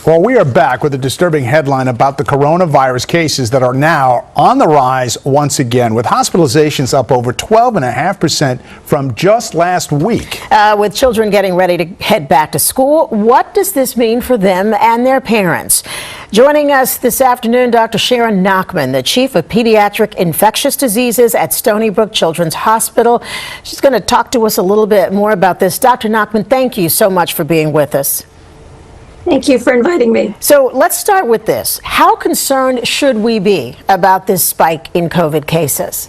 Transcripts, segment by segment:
Well, we are back with a disturbing headline about the coronavirus cases that are now on the rise once again, with hospitalizations up over 12.5% from just last week. With children getting ready to head back to school, what does this mean for them and their parents? Joining us this afternoon, Dr. Sharon Nachman, the Chief of Pediatric Infectious Diseases at Stony Brook Children's Hospital. She's going to talk to us a little bit more about this. Dr. Nachman, thank you so much for being with us. Thank you for inviting me. So let's start with this. How concerned should we be about this spike in COVID cases?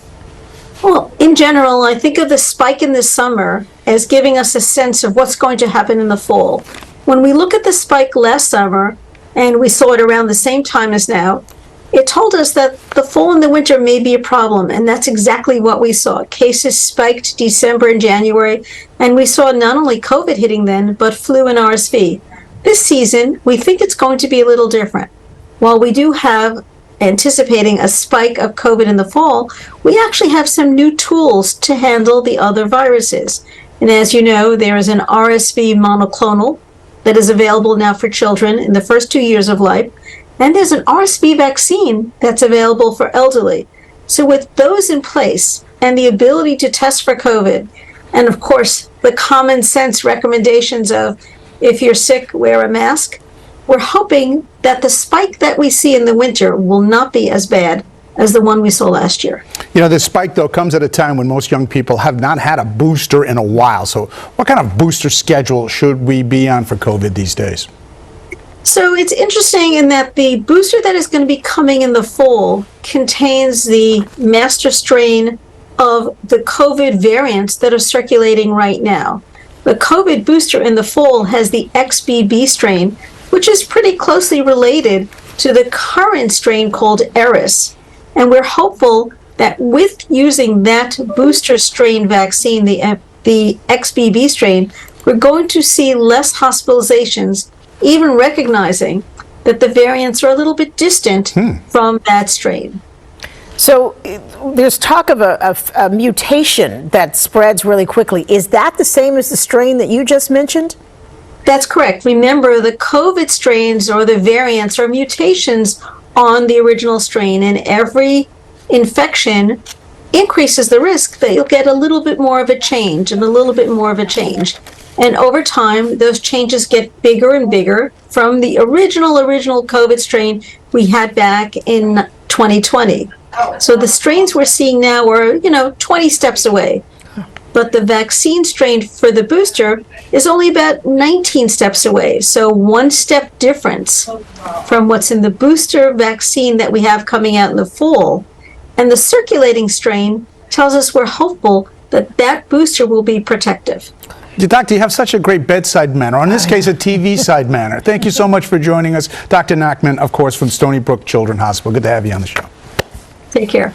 Well, in general, I think of the spike in the summer as giving us a sense of what's going to happen in the fall. When we look at the spike last summer, and we saw it around the same time as now, it told us that the fall and the winter may be a problem, and that's exactly what we saw. Cases spiked December and January, and we saw not only COVID hitting then, but flu and RSV. This season, we think it's going to be a little different. While we do have anticipating a spike of COVID in the fall, we actually have some new tools to handle the other viruses. And as you know, there is an RSV monoclonal that is available now for children in the first 2 years of life. And there's an RSV vaccine that's available for elderly. So with those in place and the ability to test for COVID, and of course, the common sense recommendations of if you're sick, wear a mask, we're hoping that the spike that we see in the winter will not be as bad as the one we saw last year. You know, this spike, though, comes at a time when most young people have not had a booster in a while. So what kind of booster schedule should we be on for COVID these days? So it's interesting in that the booster that is going to be coming in the fall contains the master strain of the COVID variants that are circulating right now. The COVID booster in the fall has the XBB strain, which is pretty closely related to the current strain called Eris. And we're hopeful that with using that booster strain vaccine, the XBB strain, we're going to see less hospitalizations, even recognizing that the variants are a little bit distant from that strain. So there's talk of a mutation that spreads really quickly. Is that the same as the strain that you just mentioned? That's correct. Remember, the COVID strains or the variants are mutations on the original strain, and every infection increases the risk that you'll get a little bit more of a change and a little bit more of a change. And over time, those changes get bigger and bigger from the original COVID strain we had back in 2020. So the strains we're seeing now are, 20 steps away. But the vaccine strain for the booster is only about 19 steps away. So 1 step difference from what's in the booster vaccine that we have coming out in the fall. And the circulating strain tells us we're hopeful that that booster will be protective. Doctor, you have such a great bedside manner, or in this case, a TV side manner. Thank you so much for joining us. Dr. Nachman, of course, from Stony Brook Children's Hospital. Good to have you on the show. Take care.